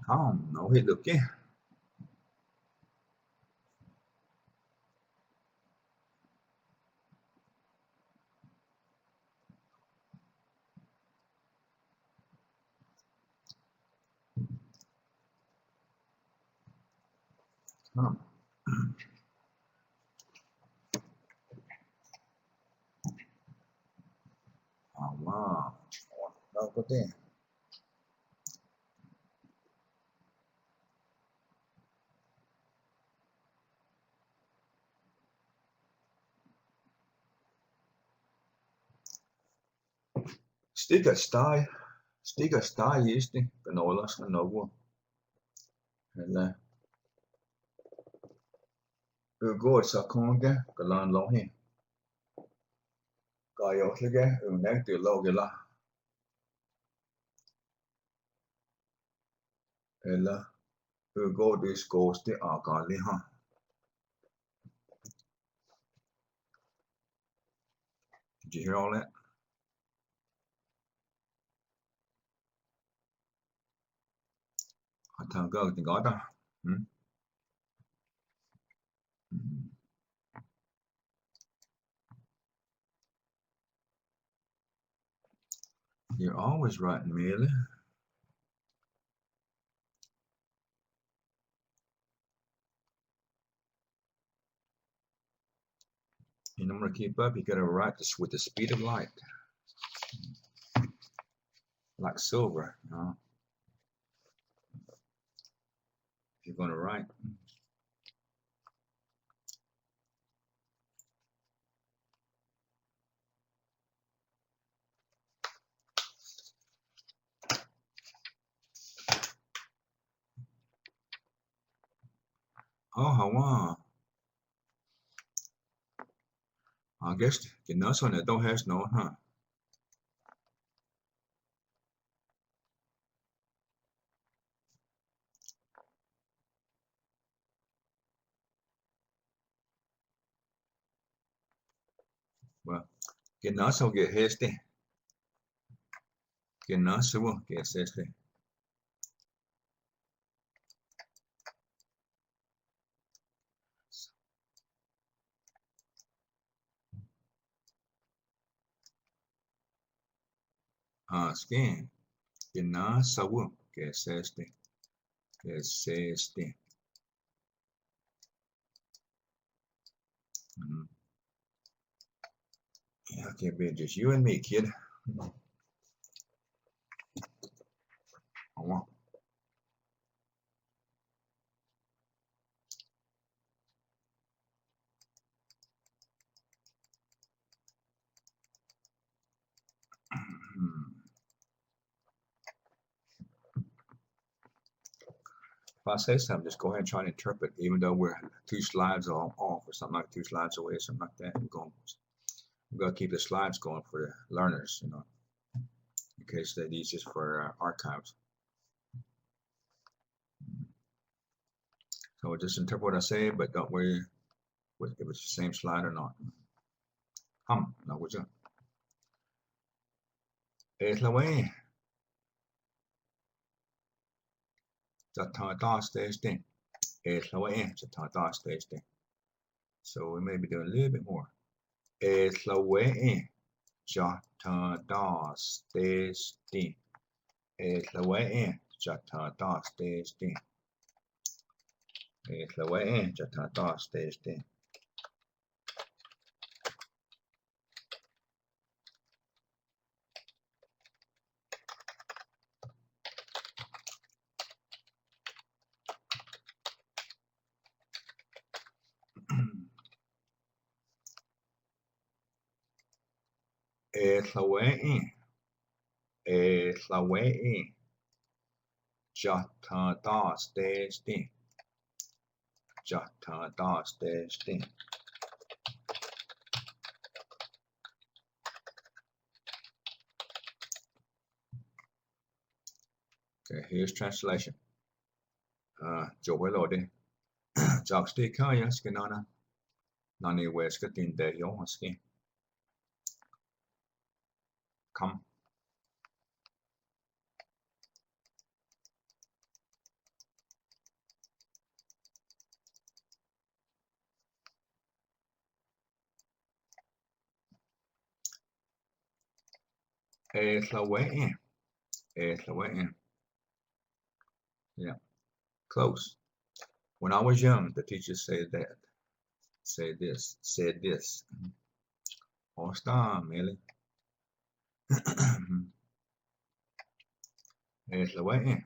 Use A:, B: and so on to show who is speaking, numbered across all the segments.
A: Không, nấu hết được chứ. Không. Không, đâu có thế. Sticker style yeasti, canola novo. Eller går så konge, kalan lohi. Kajotlige, unekti logila. Eller går diskoosti akaliha. Did you hear all that? Thằng cơ thì có đó. You're always writing Millie. In order to keep up, you gotta write this with the speed of light. Like silver, you know. If you're gonna write. Oh, I guess the nuts on it don't have no, huh? Well, cái nó sau cái hết đi. Cái nó sau cái hết đi. Scan. Que na saúde, que es este, que es este. Yeah, I can't be just you and me, kid. I want. If I say something, just go ahead and try to interpret, even though we're 2 slides off or something like 2 slides away or something like that. We're gonna keep the slides going for the learners, you know, in case they need just for archives. So just interpret what I say, but don't worry if it's the same slide or not. No, would you? Es la way. Es la way. So we may be doing a little bit more. Es la way. Jata das destin. Es la way. Jata das destin. Es la way. Jata das destin. Es la way. Es la way. Jata das destin. Jata das destin. Okay, here's translation. Chỗ với lỗi đi. Chọc stick hơi á, skin nó. Nani wes cái tin để yếu skin. Come. Es la way in. Es la way in. Yeah, close. When I was young, the teacher said that. Said this. Said this. Oh, stop, Millie. Es la way in.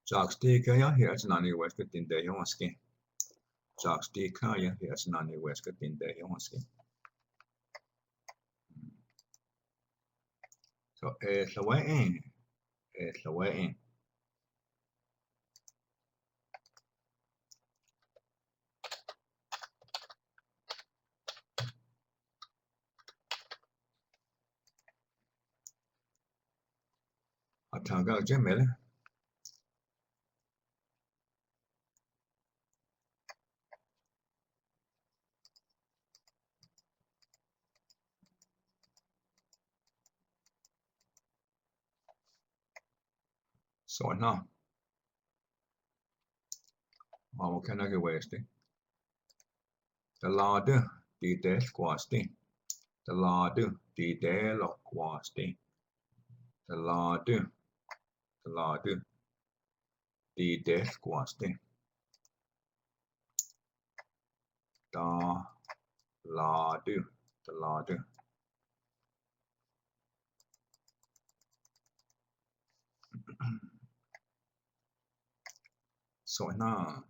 A: Sakstīkajā hiasnāni tindējonski. Sakstīkajā hiasnāni tindējonski. So es la way in. Es la way in. Atanga Jamil. So now, what can I get wasted? The larder, the death quasti. The larder, the del quasti. The larder, the death quasti. The larder. So now,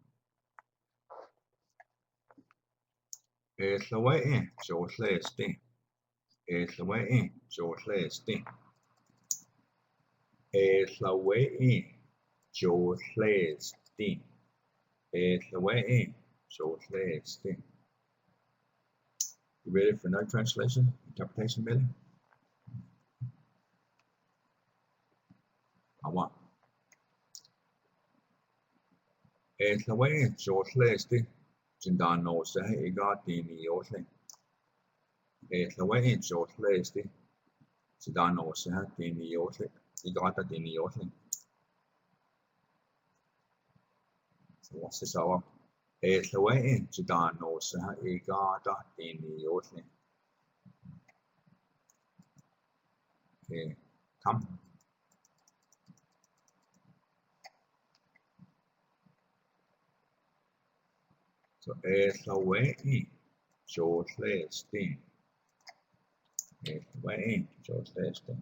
A: es la way in, so slæsti. Es la way in, so slæsti. Es la way in, so slæsti. Es la way in, so slæsti. You ready for another translation, interpretation, Billy? I want. Es la way in, so slæsti. Jindano sahe igatini yosle. Es la way in, so slæsti. Jindano sahe tini yosle. Igata tini yosle. So what's this all? Es la way in, Jindano sahe igata tini yosle. Okay, come. So es la way in, so slæsti. Es la way in, so slæsti.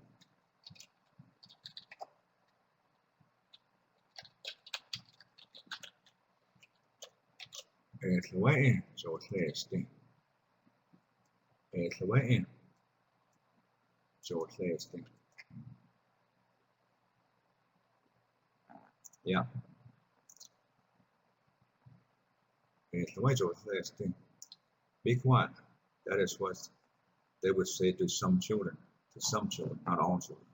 A: Es la way in, so slæsti. Es la way in, so slæsti. Yeah. Es la way in, so slæsti. Big one. That is what they would say to some children, not all children.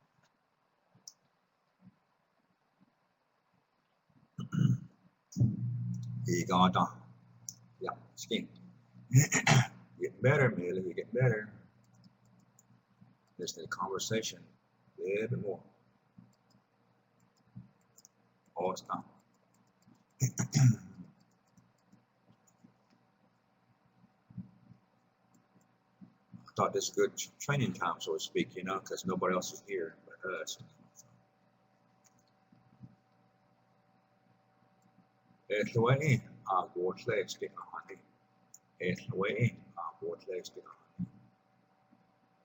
A: Igata. Yeah, skin. Get better, Millie. You get better. Listen to the conversation a little bit more. All the time. I thought this is good training time, so to speak, you know, because nobody else is here but us. Es la way in, vår slägste honey. Es la way in, vår slägste honey.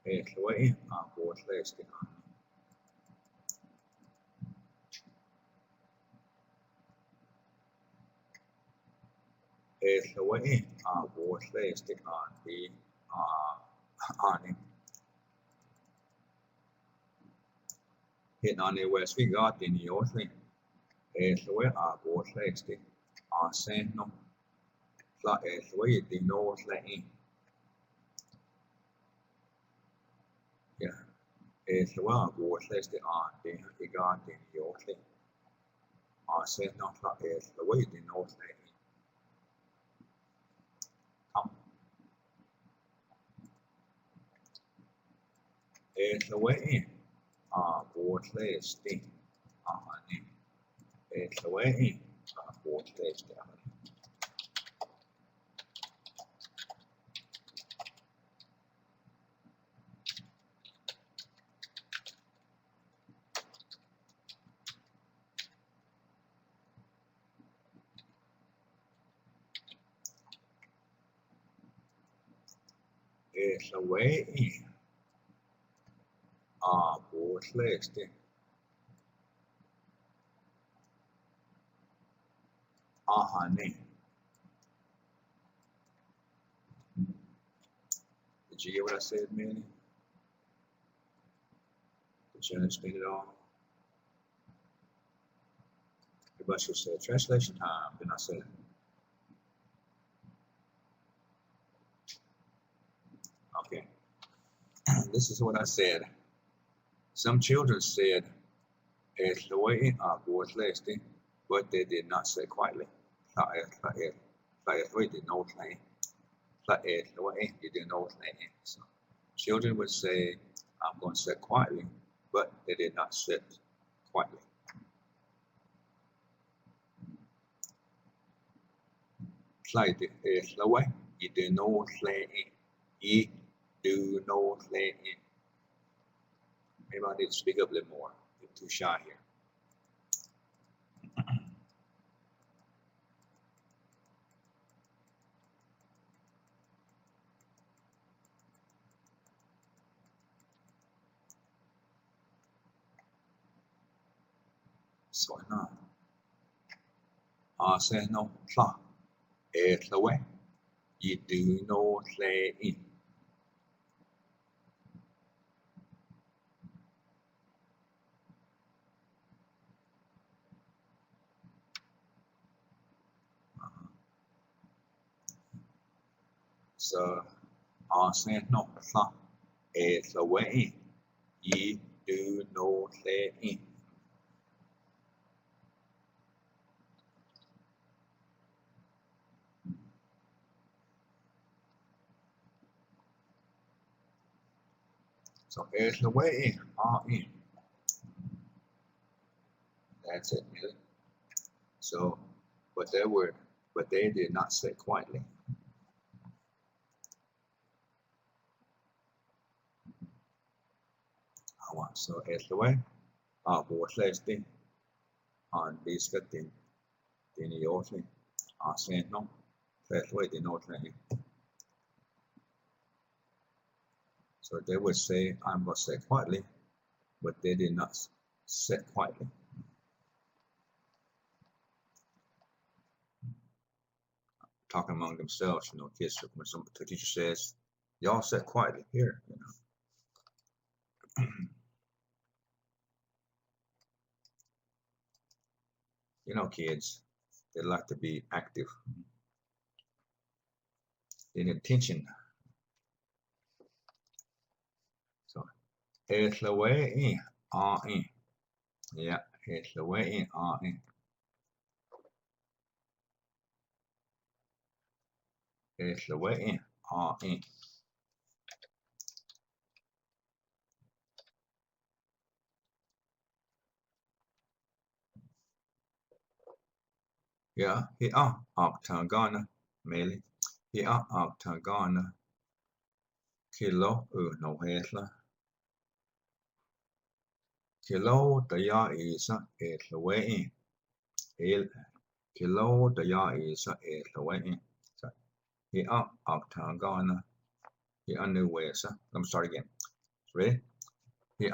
A: Es la way in, vår slägste honey. Es la way in, vår slägste honey. Honey. Hitting on the west, we got the New York thing. Es la way, vår slägste. Sen no. Es la way, the North Lane. Yeah. Es la way, vår slägste. Det got the New York thing. Sen no. Es la way, the North Lane. Es la way in, vår slägste. Es la way in, vår slägste. is the way in. Påsläste. Ahane. Did you hear what I said, Manny? Did you understand it all? Everybody should say translation time. Then I said, okay. This is what I said. Some children said, "Es the way in påsläste," but they did not say quietly. You didn't know what's name. So children would say, "I'm going to sit quietly," but they did not sit quietly. Slightly is the way. You do know slaying. You do know slaying. Maybe I need to speak up a little more. I'm too shy here. So now, I say no, is the way. You do know slaying. So I say no, is the way. You do know slaying. So is the way in. That's it, really. So, but they did not sit quietly. So es the way. Påsläste. Han viskade din i årsling. Sen no. That's the way they know it. So they would say, I'm going to say quietly, but they did not sit quietly. Talking among themselves, kids, when the teacher says, y'all sit quietly here, kids, they like to be active. They need attention. So, it's the way in, in. Yeah, it's the way in, in. It's the way in, in. Yeah, he Tangana, Meli. He Tangana. Kilo no hesla. Kilo daya isa es the way in. El kilo daya isa es the way in. He Tangana. He new wesa. Let me start again. Ready? He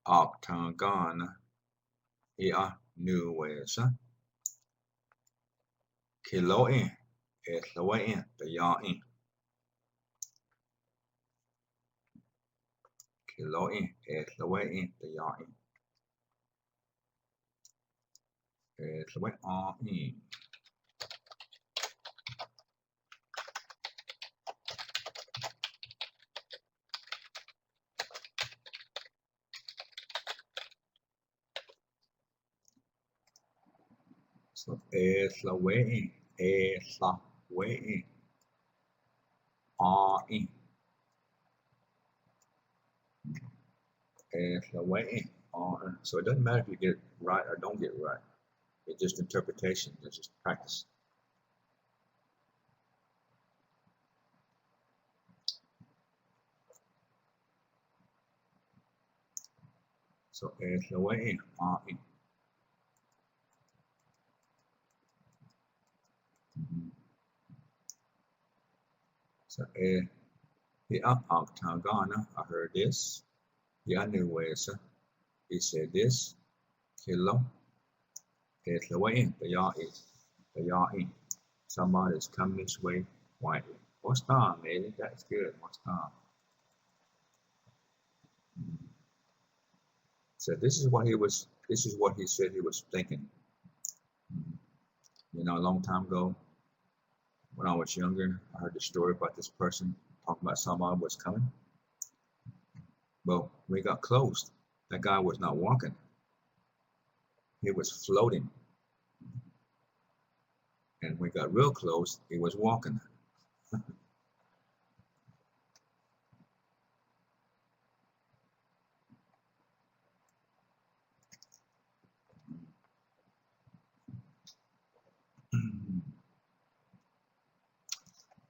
A: Tangana. He new wesa. Kilo in es the way in. Daya in. Kilo in es the way in. Daya in. Es the way in. So es the way in. Es the way in. In. It's the way in. So it doesn't matter if you get it right or don't get it right. It's just interpretation. It's just practice. So it's the way in. In. So He Ghana. I heard this. Yeah, I knew where it's. He said this. Kilo. It's the way in. The y'all is. The y'all in. Somebody's coming this way. Why? What's time, man? That's good. What's time? So this is what he was. This is what he said he was thinking. You know, a long time ago, when I was younger, I heard the story about this person talking about somebody was coming. Well, when we got close, that guy was not walking. He was floating. And when we got real close, he was walking.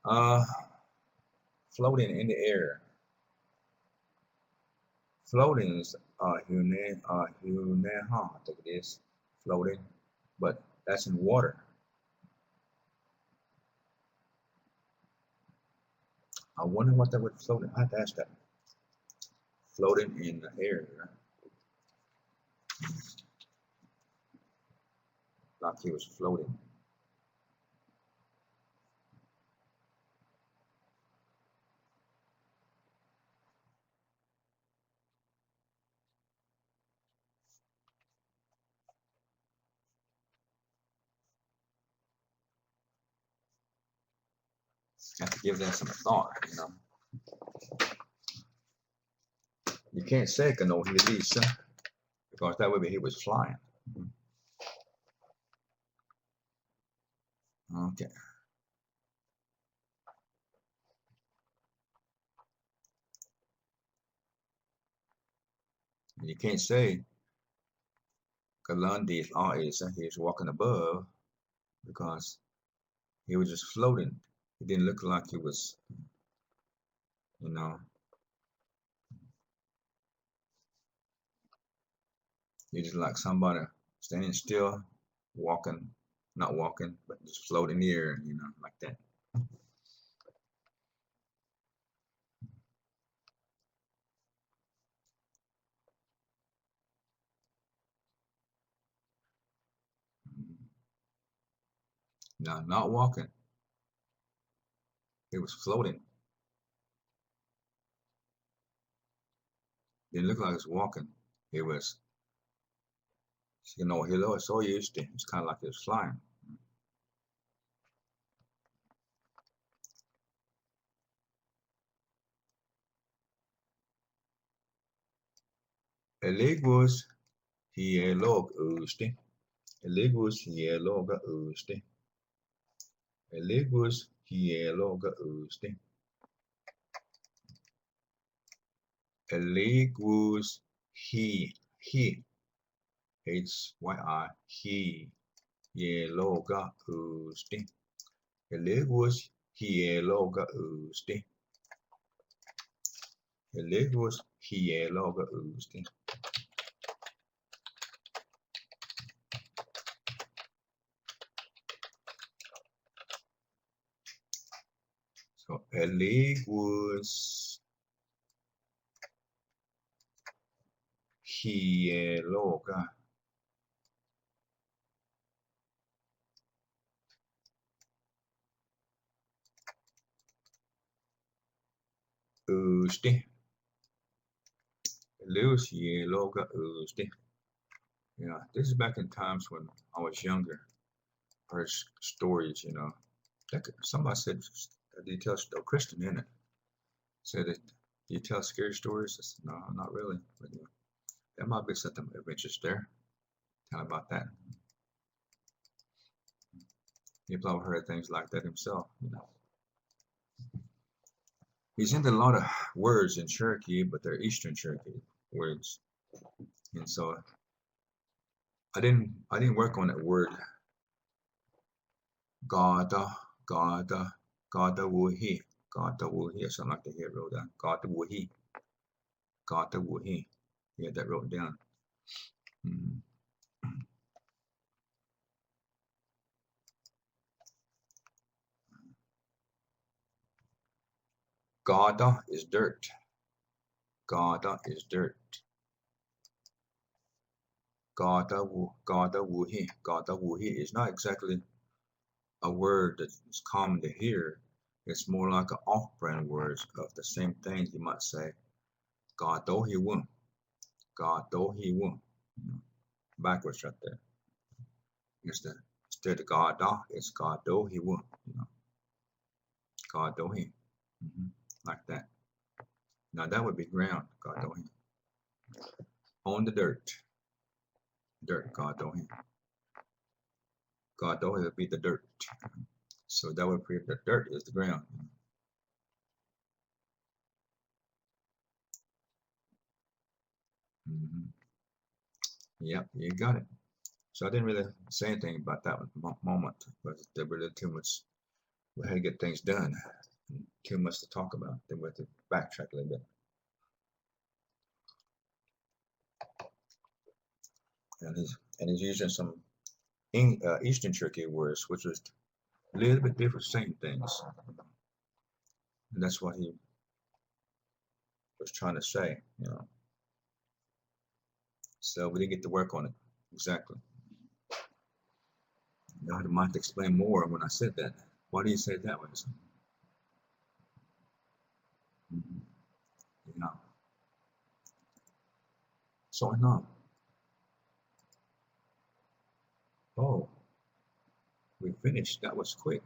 A: uh, Floating in the air. Floating is I think it is. Floating, but that's in water. I wonder what that would float in. I have to ask that. Floating in the air, like he was floating. Have to give that some thought, you know. You can't say no he release because that would be he was flying. Okay. And you can't say Kalandi is he's walking above because he was just floating. He didn't look like he was, you know, he just like somebody standing still, walking, not walking, but just floating in the air, you know, like that. No, not walking. He was floating. Didn't look like he was walking. He was, you know, he was so used to. It's kind of like he was flying. Eligwus hielog usti. Eligwus hieloga usti. Eligwus hieloga usti. Eligwus he H-Y-I hieloga usti. Eligwus hieloga usti. Eligwus hieloga usti. So Eligwus hieloga usti. Eligwus hieloga usti. Yeah, this is back in times when I was younger. I heard stories, you know. Somebody said, "Do you tell a Christian in it?" Said it. Do you tell scary stories? I said, no, not really. But yeah, there might be something of interest there. Tell about that. He probably heard things like that himself, you know. He's into a lot of words in Cherokee, but they're Eastern Cherokee words. And so I didn't work on that word Gada, Gada, Gada Wuhi, Gada Wuhi, or something like that. He wrote down Gada Wuhi, Gada Wuhi. He had that wrote down. Mm-hmm. Gada is dirt. Gada is dirt. Gada wuhi. Gada wuhi is not exactly a word that's common to hear. It's more like an off-brand words of the same things you might say. Gado he won. Gado he won. Backwards right there. Instead of Gada, it's Gado he won. Gado he. Like that. Now that would be ground. Gado he. On the dirt. Dirt. Gado he. Gado he would be the dirt. So that would prove that dirt is the ground. Yep, you got it. So I didn't really say anything about that moment, but there really too much. We had to get things done. Too much to talk about. Then we have to backtrack a little bit. And he's using some Eastern Cherokee words, which was a little bit different, same things. And that's what he was trying to say. So we didn't get to work on it exactly. I might explain more when I said that. Why do you say it that way? Yeah. So no. Oh, we finished. That was quick.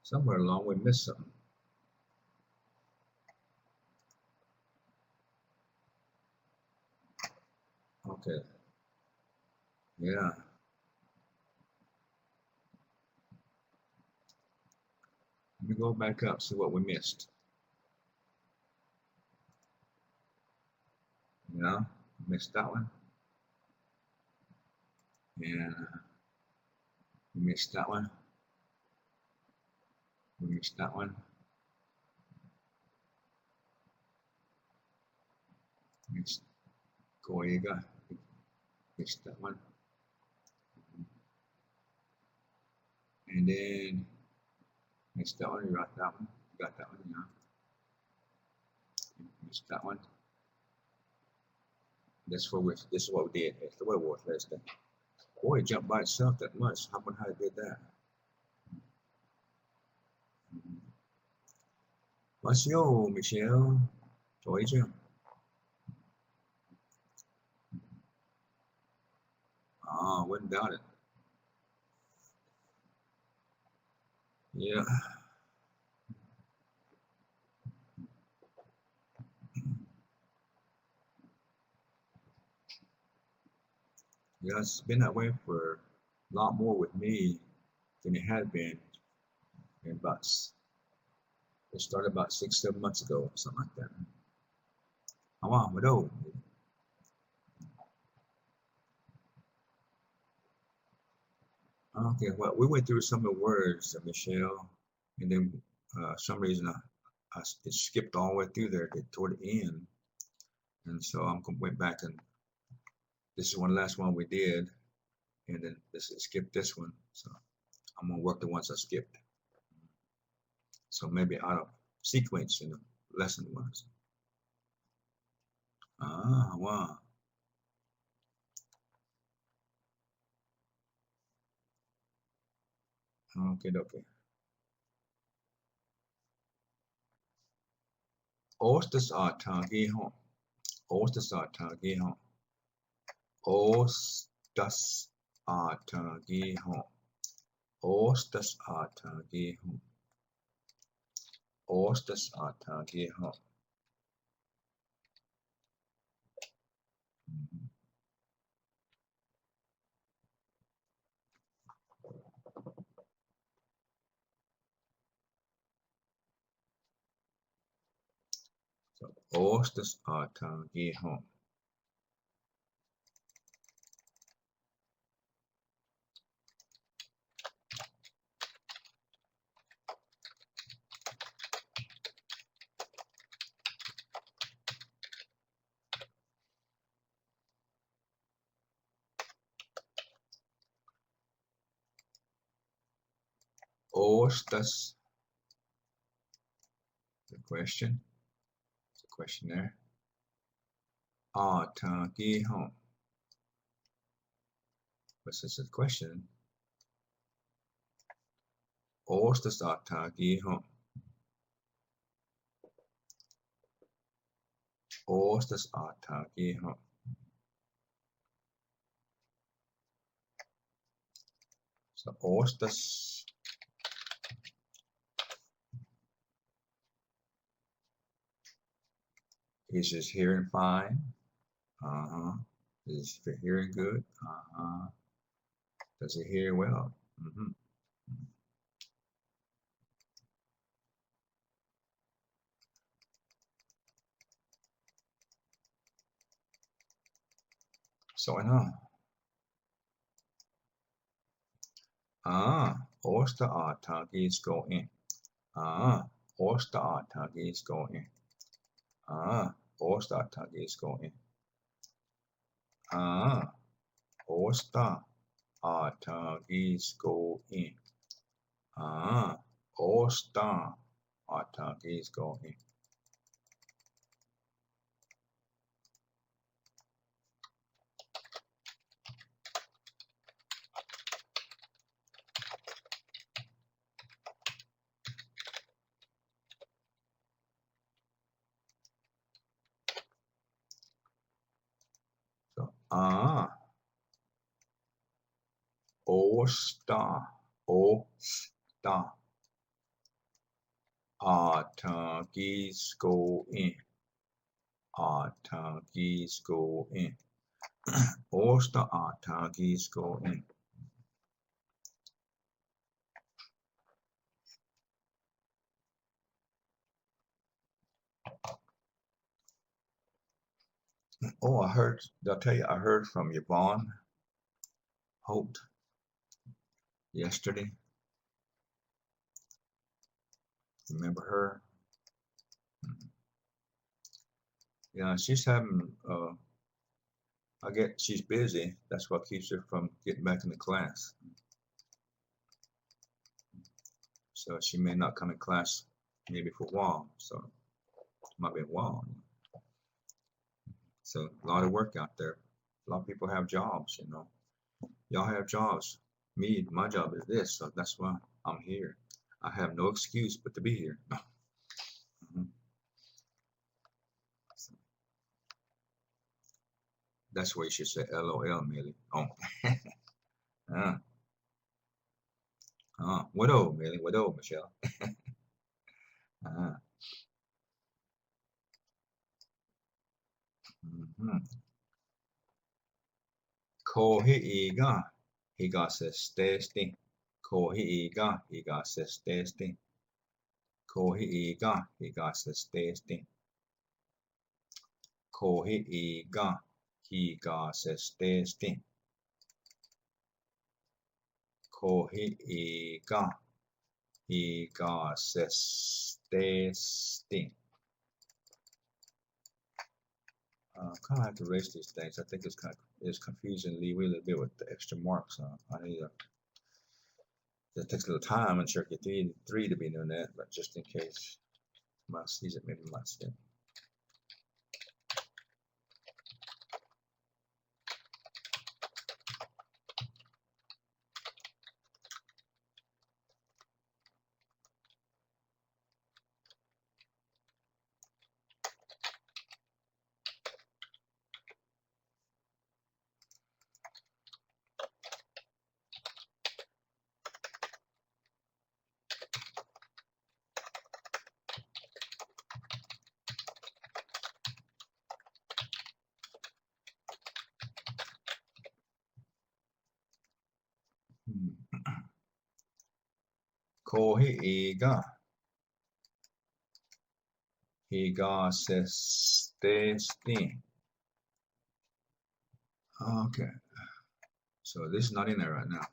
A: Somewhere along we missed something. Okay. Yeah. Let me go back up, see what we missed. Yeah, missed that one. And we missed that one. We missed that one. Missed Goiga. Missed that one. And then missed that one. You got that one. You got that one, yeah. Missed that one. This is what we did. It's the way it was last day. Boy, it jumped by itself that much. How about how it did that? What's your Michelle? Giỏi chưa? Wouldn't doubt it. Yeah. Yeah, it's been that way for a lot more with me than it had been in it started about 6, 7 months ago, something like that. Mà đâu? Okay, well, we went through some of the words, Michelle, and then some reason it skipped all the way through there toward the end, and so I went back and this is one last one we did, and then skipped this one, so I'm gonna work the ones I skipped. So maybe out of sequence, lesson ones. Wow. Okay, okay. Ostas atagi hon. Ostas atagi hon. Ostas atagi hon. Ostas atagi hon. Ostas atagi hon. So ostas atagi hon. Ostas, the question, the question there. Atagihon. What's this question? Ostas atagihon. Ostas atagihon. So Ostas is his hearing fine? Is he hearing good? Does he hear well? So on. Osta atagis go in. Osta atagis go in. Osta atagis go in. Osta atagis go in. Osta atagis go in. So Osta atagis go in. Atagis go in. Osta atagis go in. Oh, did I tell you, I heard from Yvonne Holt yesterday. Remember her? Yeah, she's having, she's busy. That's what keeps her from getting back into class. So she may not come in class maybe for a while. So it might be a while. So a lot of work out there. A lot of people have jobs, you know. Y'all have jobs. My job is this, so that's why I'm here. I have no excuse but to be here. That's where you should say LOL, Millie. Oh. What oh, Millie? What oh, Michelle? Kohiiga, higasestesti. Kohiiga, higasestesti. Kohiiga, higasestesti. Kohiiga, higasestesti. Kohiiga, higasestesti. Kind of have to erase these things. I think it's confusing Lee a little bit with the extra marks. I need to. It takes a little time in Cherokee 3 to be doing that, but just in case, might see it, maybe might see it. Kohiiga, higasestesti. Okay, so this is not in there right now.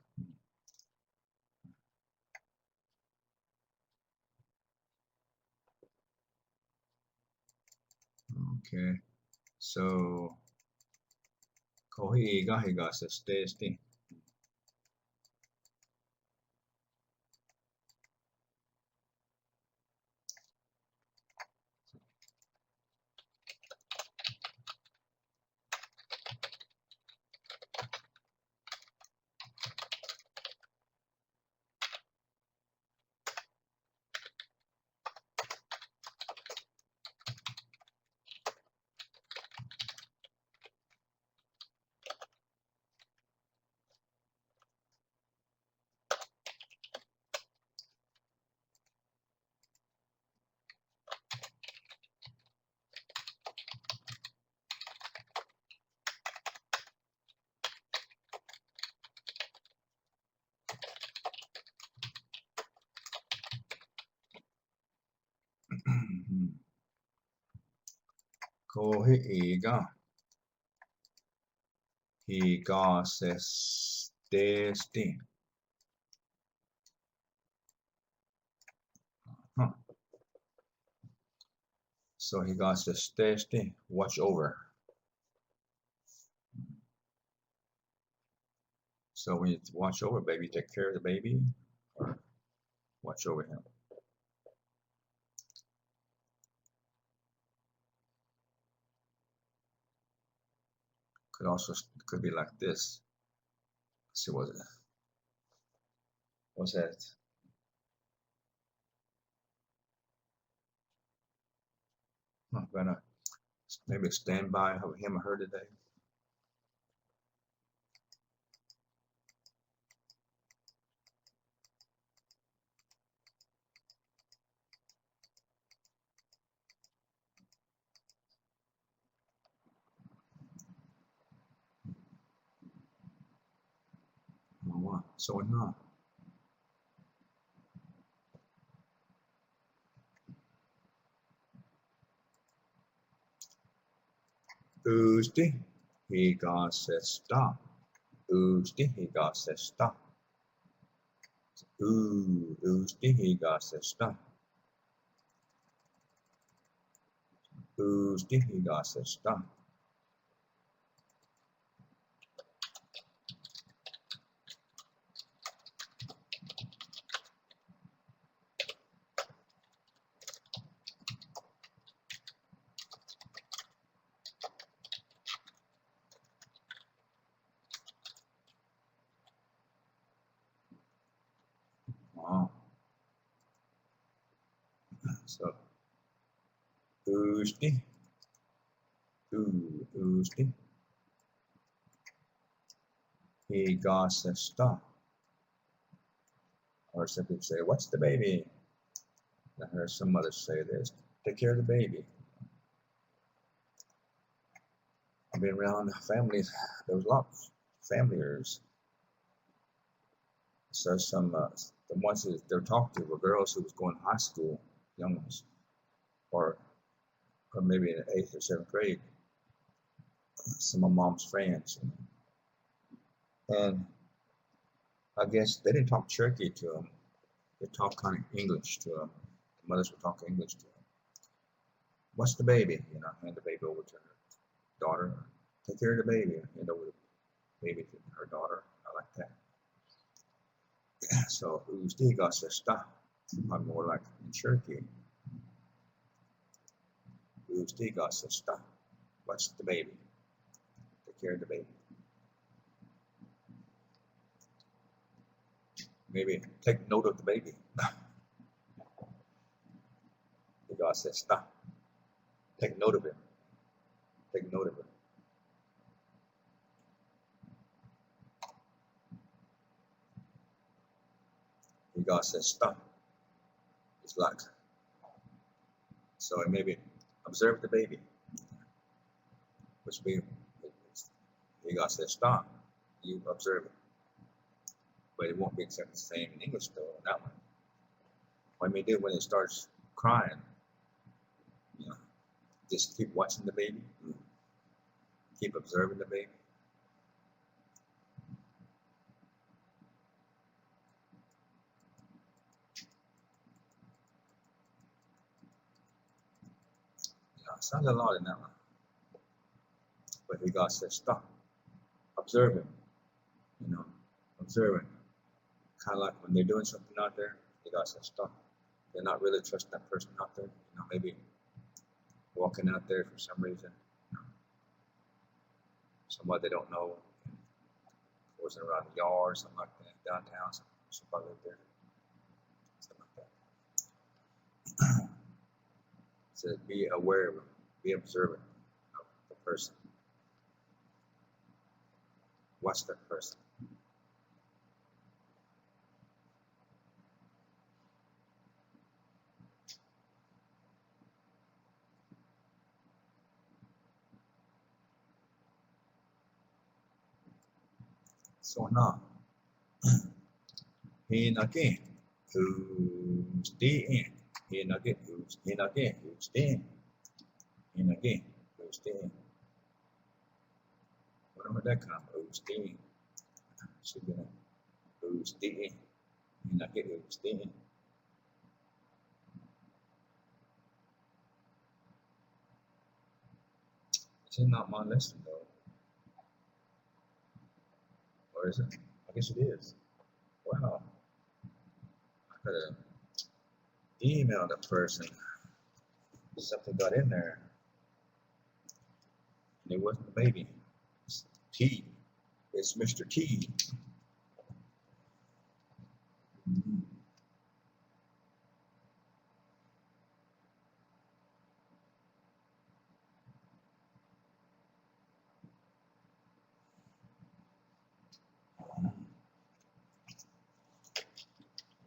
A: Okay, so kohiiga, higasestesti. Kohiga. Higa sestesti. Huh. So higa sestesti. Watch over. So when you watch over baby, take care of the baby, or watch over him. Could be like this. Let's see what's that? I'm gonna maybe stand by him or her today. So enough. Tuesday, he got said stop. Tuesday, he got said stop. Tuesday, he got said stop. Tuesday, he got said stop. Wow. So Tuesday, Tuesday, he got said stop. Or some people say, "What's the baby?" I heard some mothers say this: "Take care of the baby." I've been around families. There was a lot of families. So the ones that they're talking to were girls who was going to high school, young ones, or maybe in the 8th or 7th grade. Some of mom's friends, and I guess they didn't talk Cherokee to them. They talked kind of English to them. The mothers would talk English to them. What's the baby? Hand the baby over to her daughter. Take care of the baby. Hand over the baby to her daughter. I like that. So Ustiga says stop. I'm more like in Cherokee. Ustiga says stop. Watch the baby. Take care of the baby. Maybe take note of the baby. God says stop. Take note of him. Take note of him. God says stop. It's like, so maybe observe the baby. Which means, God says stop. You observe it. But it won't be exactly the same in English though, that one. What you may do when it starts crying, just keep watching the baby. Keep observing the baby. Sounds a lot in that one. But God says stop. Observe him. Observe him. Kind of like when they're doing something out there, God says stop. They're not really trusting that person out there. Maybe walking out there for some reason. Somebody they don't know. Was around the yard, something like that, downtown, somebody lived there. Something like that. So be aware of him. Be observant of the person. Watch that person. So now, hinake, who's the in? Hinake, who's hinake, who's the in? Hinake, Steam. Wonder where that comes from. Steam. Should be a Steam. You not get Steam. It's not my lesson though. Or is it? I guess it is. Wow. I gotta email the person. Something got in there. And it wasn't the baby. It's T. It's Mr. T. Mm-hmm.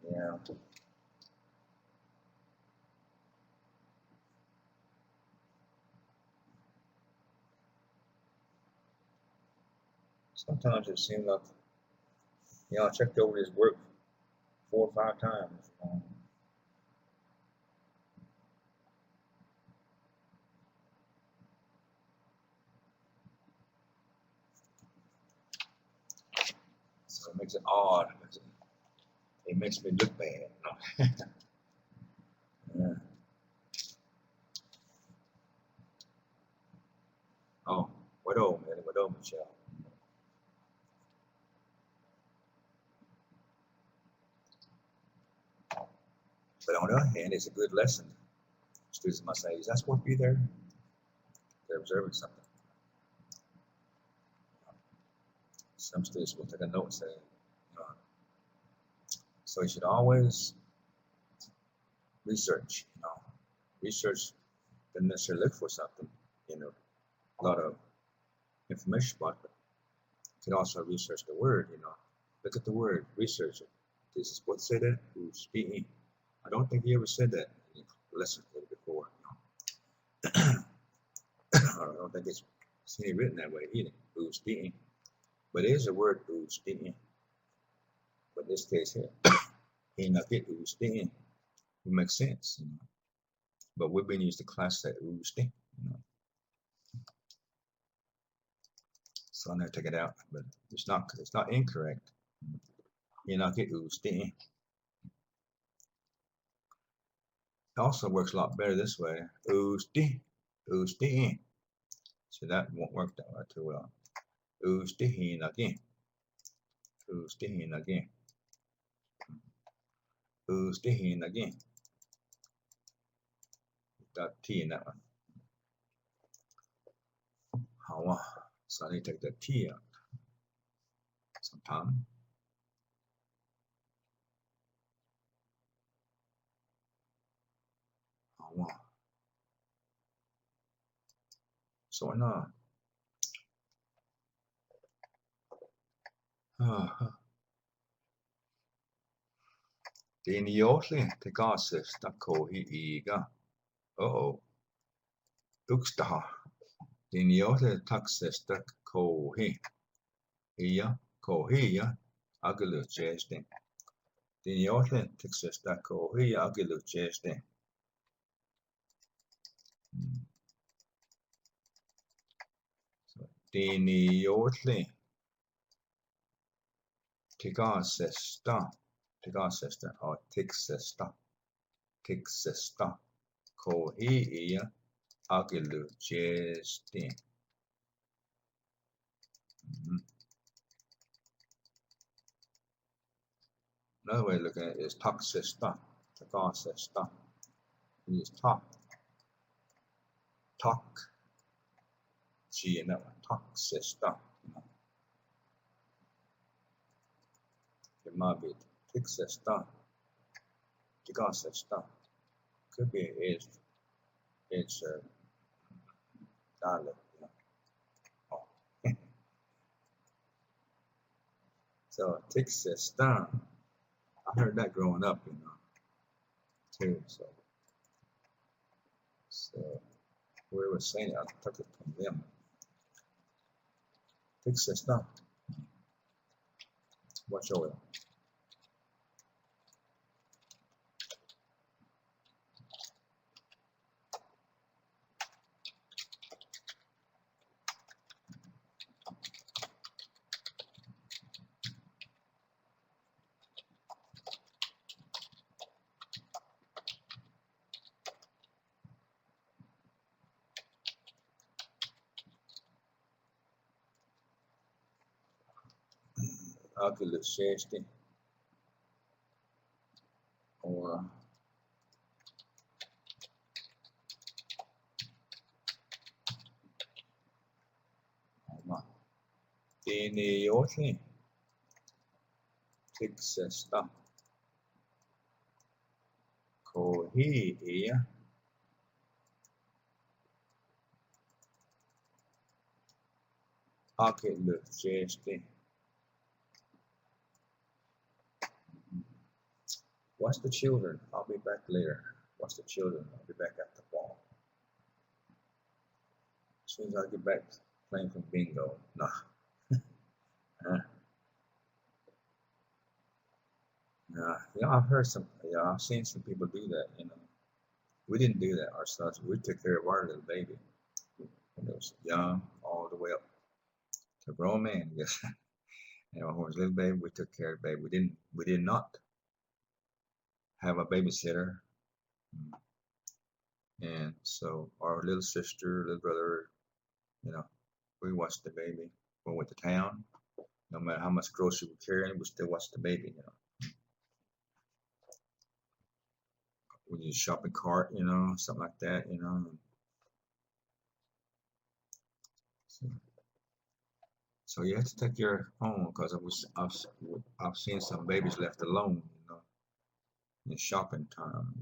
A: Yeah. Sometimes it seems like, I checked over his work 4 or 5 times. So it makes it odd. It makes me look bad. Yeah. Oh, what old man? What old Michelle? But on the other hand, it's a good lesson. Students must say, is that supposed to be there? They're observing something. Some students will take a note and say, so you should always research, research doesn't necessarily look for something, a lot of information about it. You can also research the word, look at the word, research it. This is what said that, who's speaking. I don't think he ever said that in lesson before. I don't think it's seen it written that way either, who's speaking. But it is a word, who's speaking. But in this case here, he not get who's speaking. It makes sense, But we've been used to class that who's speaking, So I'm gonna take it out, but it's not incorrect. You not get who's speaking. It also works a lot better this way. Usti. So that won't work that way too well. Ustihin again. Ustihin again. Ustihin again. Got T in that one. How? So I need to take the T out sometime. How? So now. Diniotli tekasesta kohi iga. Oh. Ukstaha. Diniotli taksesta kohi. Kohi agaluchestin. Diniotli taksesta kohi agaluchestin. Diniotli tikasesta or tiksesta kohi agaluchestin. Another way of looking at it is taksesta. Takasesta. You use talk. G in that one. Taksesta. It might be tiksesta. Tikasesta. Could be it's dialect. Oh. So tiksesta. I heard that growing up, too. So we were saying it, I took it from them. Tiksesta. Watch oil. Agilishesti or Tiniyoshi Tiksesta Kohi Agilishesti. Watch the children. I'll be back later. Watch the children. I'll be back at the ball. As soon as I get back playing from bingo. Nah. Yeah, I've heard some. Yeah, I've seen some people do that. We didn't do that ourselves. We took care of our little baby when it was young, all the way up to grown man. Yes, when it was a little baby, we took care of the baby. We did not have a babysitter, and so our little sister, little brother, you know, we watched the baby. When we went to town, no matter how much grocery we carried, we still watched the baby. We use shopping cart, something like that. So, so you have to take your own because I've seen some babies left alone, in shopping time.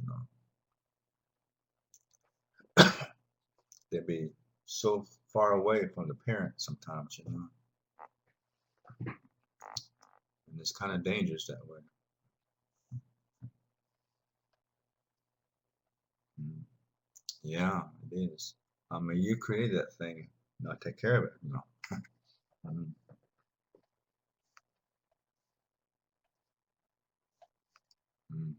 A: They be so far away from the parents sometimes, and it's kind of dangerous that way. Mm. Yeah, it is. I mean, you created that thing, take care of it. Mm. Mm.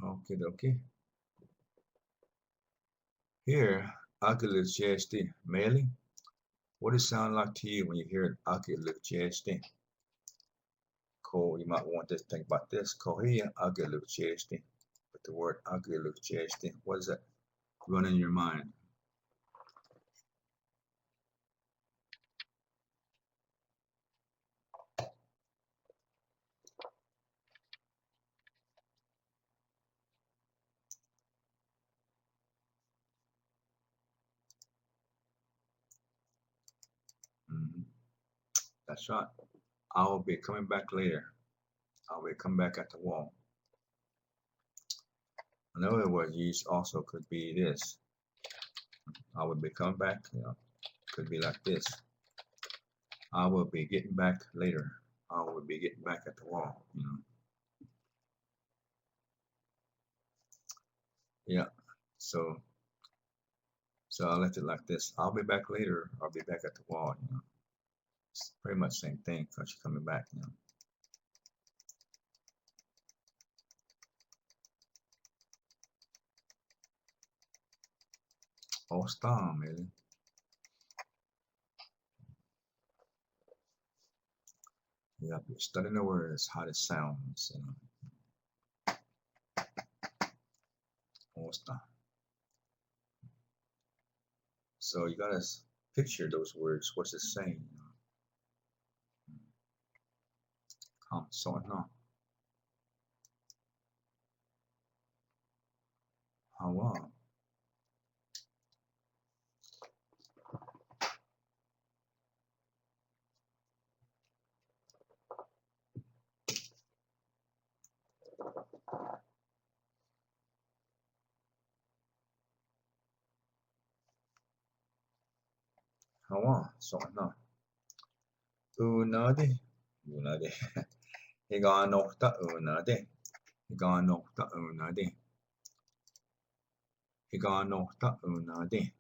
A: Okay, okay. Here, Akilujesti, Meli, what does it sound like to you when you hear Akilujesti? Cool, you might want to think about this. Kohia Akilujesti. But the word Akilujesti, what does that run in your mind? Mm. That's right. I will be coming back later. I will come back at the wall. Another word used also could be this. I will be coming back, could be like this. I will be getting back later. I will be getting back at the wall. Yeah. So I left it like this. I'll be back later. I'll be back at the wall. It's pretty much the same thing because you're coming back. Oh, stop, man. Yep, you're studying the words, how it sounds. Oh, stop. So you gotta picture those words. What's it saying? Come, so no. How so no. Unade, unade. Higa nokta unade. Higa nokta unade. Higa nokta unade.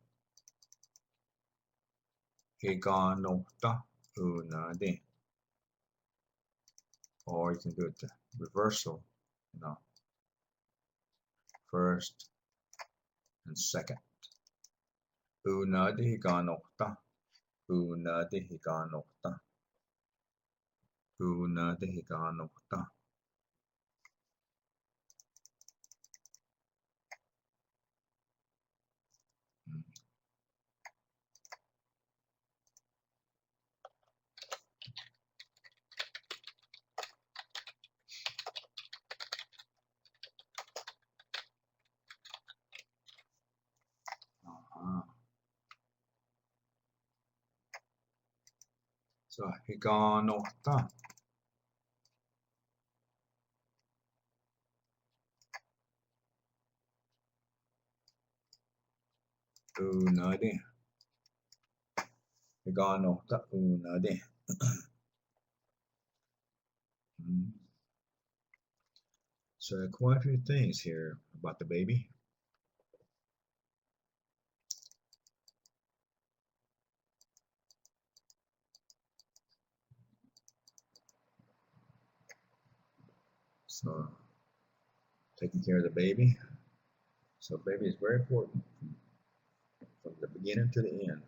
A: Higa nokta unade. Or you can do it the reversal, you know, first and second. Unade higa nokta. Unade higa nokta. Unade higa nokta. Mm. So higan åtta. Onödig. Higan åtta. Onödig. So quite a few things here about the baby. So taking care of the baby. So baby is very important from the beginning to the end.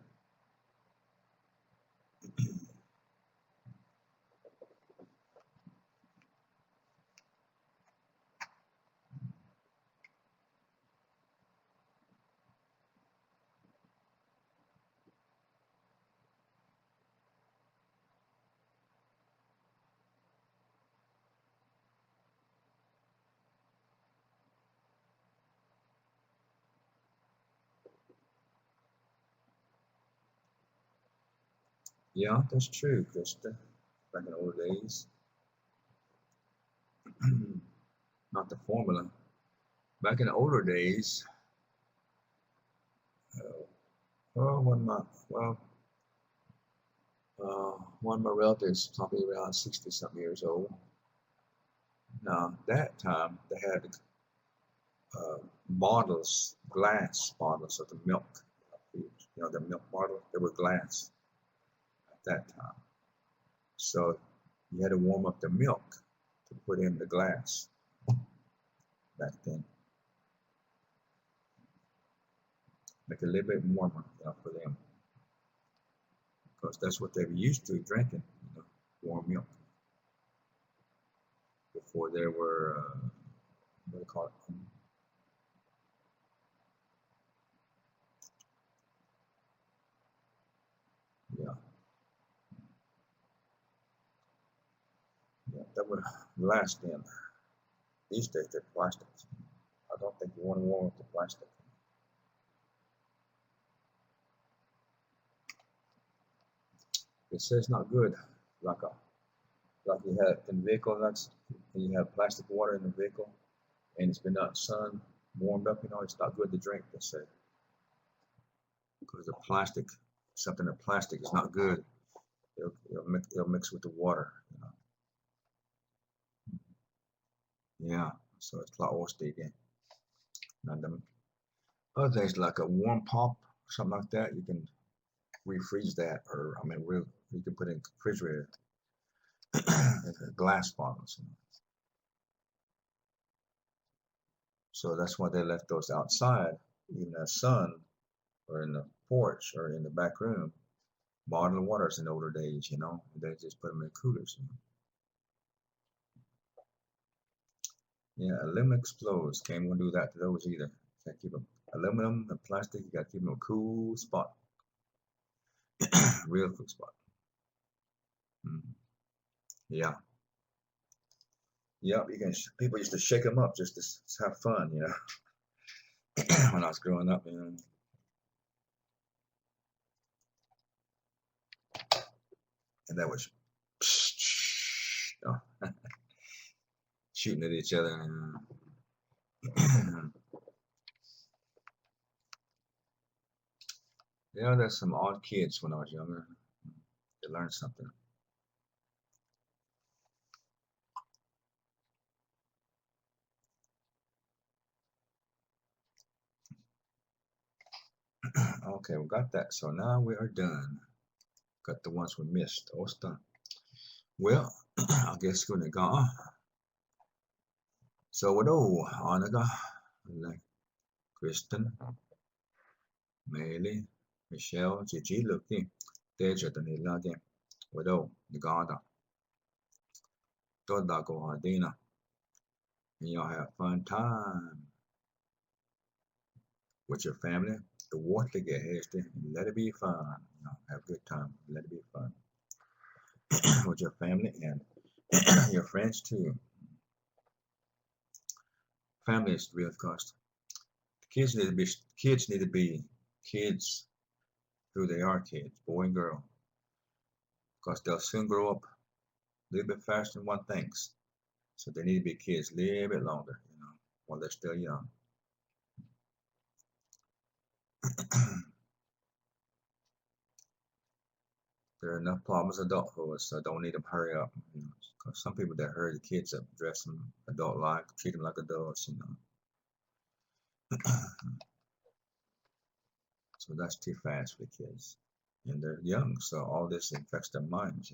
A: Yeah, that's true, Krista. Back in the old days. Not the formula. Back in the older days, well, one of my relatives, probably around 60 something years old. Now, that time they had bottles, glass bottles of the milk. You know, the milk bottles, they were glass at that time. So you had to warm up the milk to put in the glass back then. Make it a little bit warmer, you know, for them. Because that's what they were used to drinking, you know, warm milk. Before there were, what do you call it? Yeah, yeah, that would last in. These days they're plastic. I don't think you want to warm up the plastic. It says not good, like a like you have in vehicle, that's you have plastic water in the vehicle, and it's been out sun warmed up. You know, it's not good to drink. They say because the plastic, something in plastic is not good. It'll mix with the water. You know. Yeah, so it's a lot worse again. Now them other things like a warm pop or something like that, you can refreeze that, or I mean, you can put in refrigerator glass bottles. You know. So that's why they left those outside, even in the sun or in the porch or in the back room. Bottled waters in the older days, you know, they just put them in coolers. You know? Yeah, aluminum explodes. Can't want to do that to those either. Can't keep them. Aluminum and plastic, you got to keep them in a cool spot, real cool spot. Mm. Yeah. Yep, you can. People used to shake them up just to have fun, you know. When I was growing up, you know. And that was you know, shooting at each other. You know, there's some odd kids when I was younger. They learned something. Okay, we got that. So now we are done. Got the ones we missed. All done. Well, I guess we're gonna go. So what do Annika, like Kristen, Meili, Michelle, Gigi, Lucky, Deja, Danilage, Widow, Nagada, Dodago, Adina, and y'all have fun time with your family. The water get hasty, and let it be fun. You know, have a good time. Let it be fun with your family and your friends too. Family is real cost. Kids need to be kids who they are kids, boy and girl. because they'll soon grow up a little bit faster than one thinks. So they need to be kids a little bit longer, while they're still young. There are enough problems in adulthood, so I don't need them to hurry up. Because some people that hurry the kids up, dress them adult-like, treat them like adults. So that's too fast for the kids. And they're young, so all this affects their minds.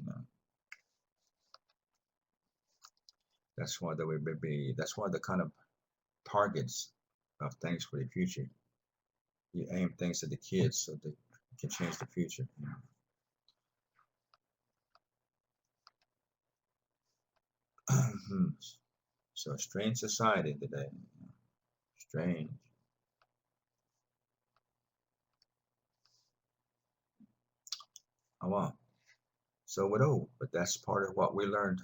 A: That's why they would be, that's why the kind of targets of things for the future. You aim things at the kids so they can change the future. So a strange society today. Strange. Oh wow. So but that's part of what we learned.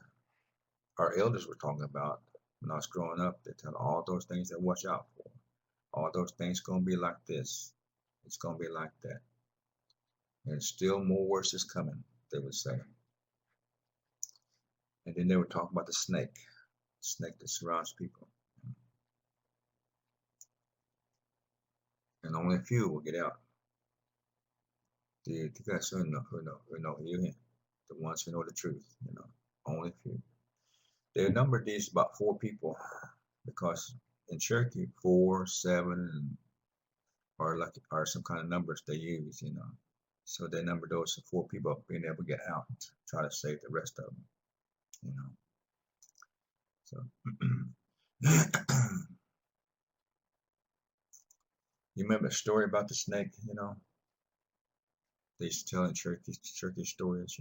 A: Our elders were talking about when I was growing up. They tell all those things to watch out for. All those things gonna be like this. It's gonna be like that. And still more worse is coming, they would say. And then they would talk about the snake that surrounds people. And only a few will get out. The guys who know you, the ones who know the truth. Only a few. They numbered these about 4 people because in Cherokee, 4, 7, are some kind of numbers they use. So they numbered those 4 people being able to get out, try to save the rest of them. So you remember a story about the snake? They used to tell in Cherokee stories.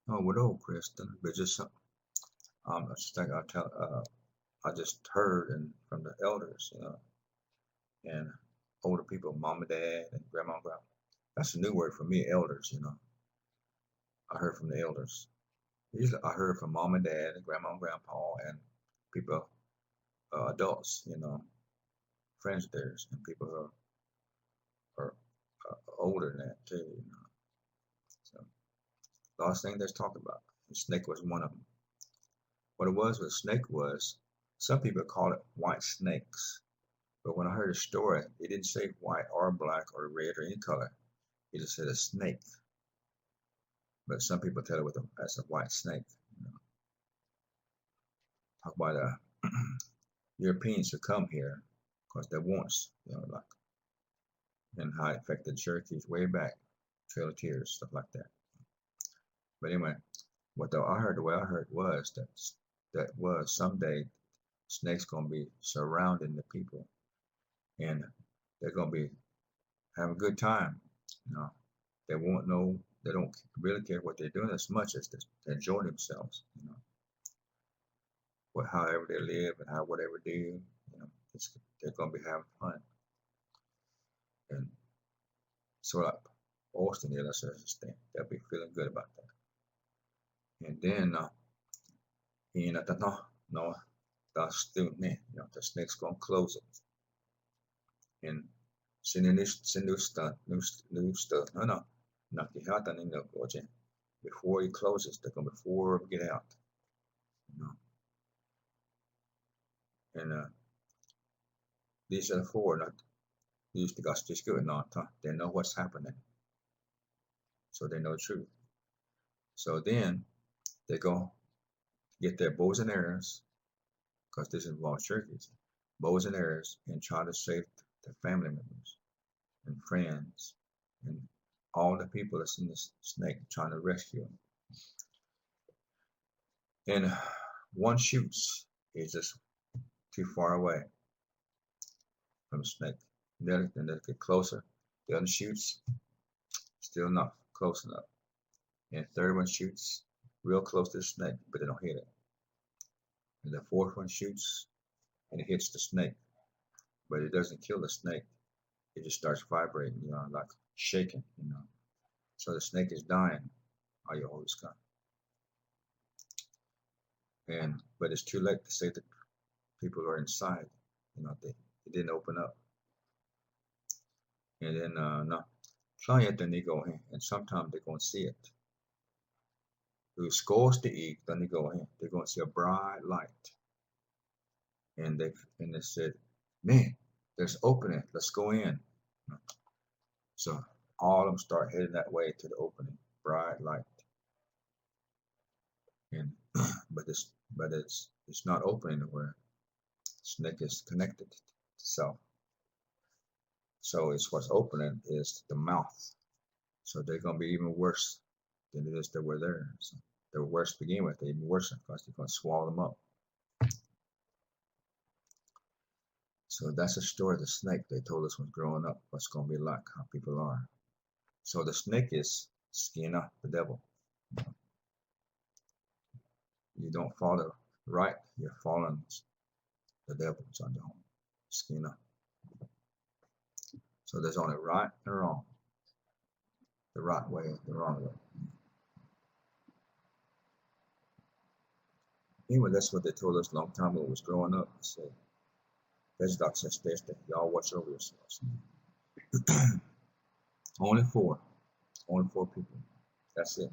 A: Oh, what old Kristen? But just just like I just heard and from the elders, and older people, mom and dad and grandma and grandpa. That's a new word for me, elders. I heard from the elders. Usually I heard from mom and dad and grandma and grandpa and people, adults, friends of theirs and people who are older than that too. So last thing there's talk about. The snake was one of them. What it was with snake was, some people call it white snakes. But when I heard a story, it didn't say white or black or red or any color. It just said a snake. But some people tell it as a white snake. Talk about Europeans who come here because they want us, and how it affected the Cherokees way back, Trail of Tears, stuff like that. But anyway, the way I heard was that someday snakes gonna be surrounding the people, and they're gonna be having a good time. You know, they won't know, they don't really care what they're doing as much as they enjoy themselves. However they live and whatever they do, they're gonna be having fun. And so like Austin here, let's understand, they'll be feeling good about that. And then no, that's still me. The snake's gonna close it. And new stuff. No. Nakihata ninyo koje. Before he closes, before we get out. You know. And these are the 4 not these the guys just good not they know what's happening. So they know the truth. So then they go get their bows and arrows, because this involves Cherokees, bows and arrows, and try to save their family members and friends and all the people that's in this snake trying to rescue them. And one shoots, is just too far away from the snake. Then they get closer. The other shoots, still not close enough. And the third one shoots real close to the snake, but they don't hit it. And the fourth one shoots and it hits the snake, but it doesn't kill the snake. It just starts vibrating, like shaking. So the snake is dying. You always come. But it's too late to save the people who are inside. They didn't open up. And then no, client then they go in, and sometimes they're gonna see it. Who scores to eat, then they go in. They're gonna see a bright light, and they said, "Man, there's opening. Let's go in." So all of them start heading that way to the opening, bright light, and but it's not opening where snake is connected to self. So it's what's opening is the mouth. So they're gonna be even worse than it is that we're there. So they're worse to begin with. They're even worse because they're gonna swallow them up. So that's a story of the snake they told us when growing up. What's gonna be like, how people are. So the snake is skin up the devil. You don't follow right, you're following the devil's on the home. Skin up. So there's only right and wrong. The right way, the wrong way. Anyway, that's what they told us a long time ago was growing up. They said, there's not such thing. Y'all watch over yourselves. Only four. Only four people. That's it.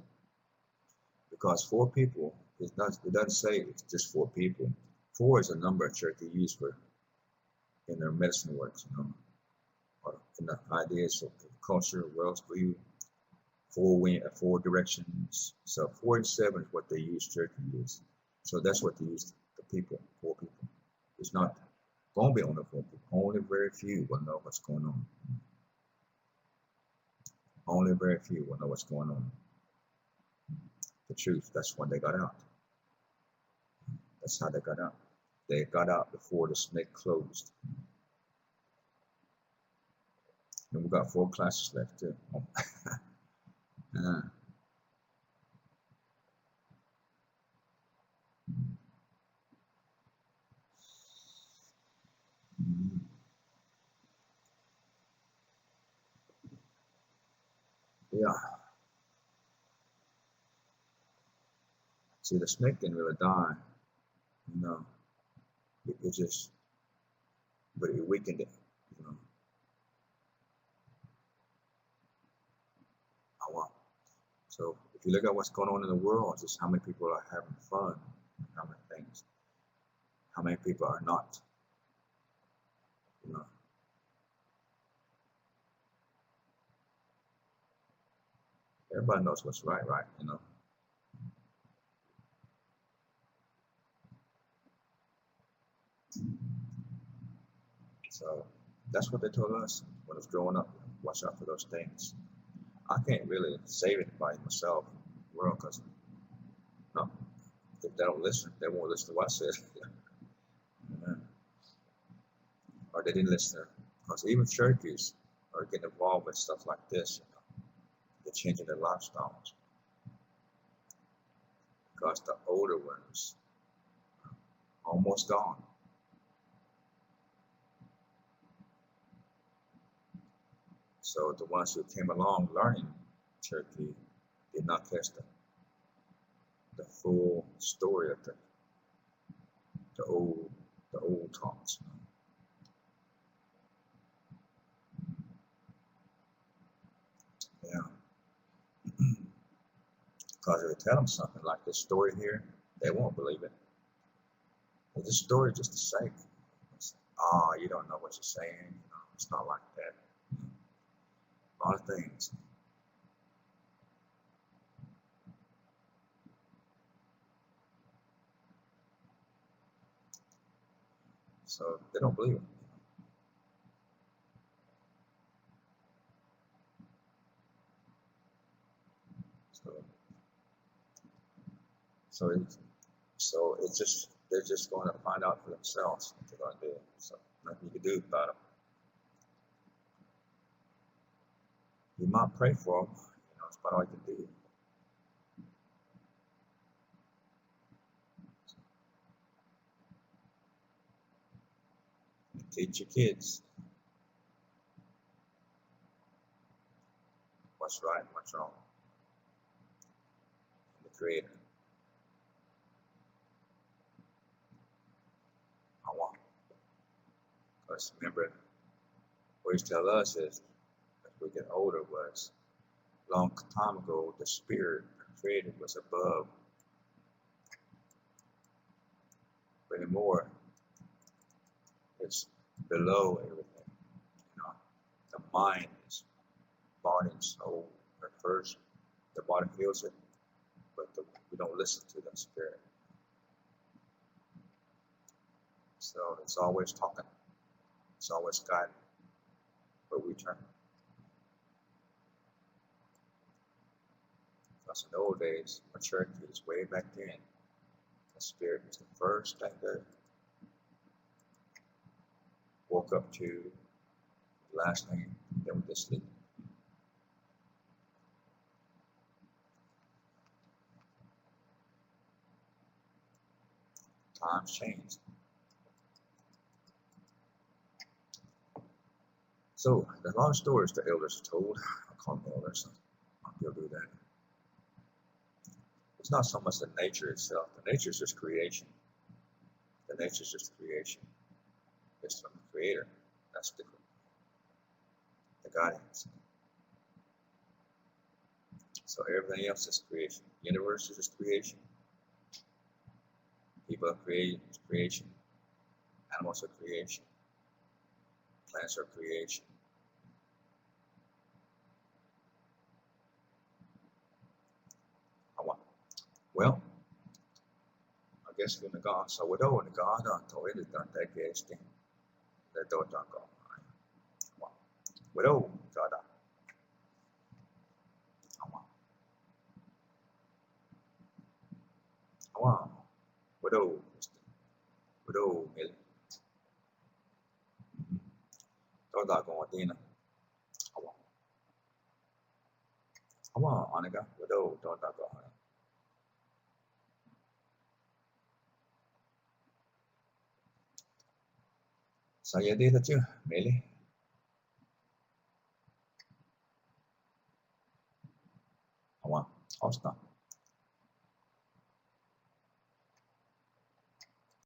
A: Because four people, it doesn't say it's just four people. Four is a number a Cherokee use for in their medicine works, or in the ideas of culture, worldview, four directions. So 4 and 7 is what they use, Cherokee use. So that's what they use, the people, four people. It's not going to be only four people. Only very few will know what's going on. Only very few will know what's going on. The truth, that's when they got out. That's how they got out. They got out before the snake closed. And we got 4 classes left too. Yeah. See, the snake didn't really die. You know, it just, but it weakened it. You know, oh, wow. So if you look at what's going on in the world, just how many people are having fun, how many things, how many people are not. You know, everybody knows what's right, right? You know. So that's what they told us when I was growing up. Watch out for those things. I can't really save anybody myself, world, because no, if they don't listen, they won't listen to what I said. Or they didn't listen. Because even Cherokees are getting involved with stuff like this. They're changing their lifestyles. Because the older ones are almost gone. So the ones who came along learning Cherokee did not catch the full story of the old the old talks. Yeah. Because if you tell them something like this story here, they won't believe it. But this story is just the sake. You don't know what you're saying. It's not like that. A lot of things. So they don't believe it. So so it's just they're just going to find out for themselves what they're going to do. So nothing you can do about it. You might pray for them. It's about all you can do. Teach your kids what's right and what's wrong. The Creator. I want. Because remember, what He tell us is we get older was long time ago the spirit created was above, but anymore it's below everything. You know, the mind is body and soul at first. The body feels it, but we don't listen to the spirit. So it's always talking. It's always guiding. But we turn. Because in the old days, for Cherokees, way back then, the spirit was the first thing that woke up to, the last thing that went to sleep. Times changed. So there's a lot of stories the elders told. I call them elders. They'll do that. It's not so much the nature itself. The nature is just creation. The nature is just creation. It's from the Creator. That's different. The guidance. So everything else is creation. The universe is just creation. People are creation. Animals are creation. Plants are creation. Well, I guess we're gone. So we're going to God on to it. Done that gas thing. That don't go. We're over God. Wow. We're over. We're over. Don't go on dinner. Wow, Anika. We're over. Don't go on. Saya đi thật chưa? Mẹ đi. Wow, awesome.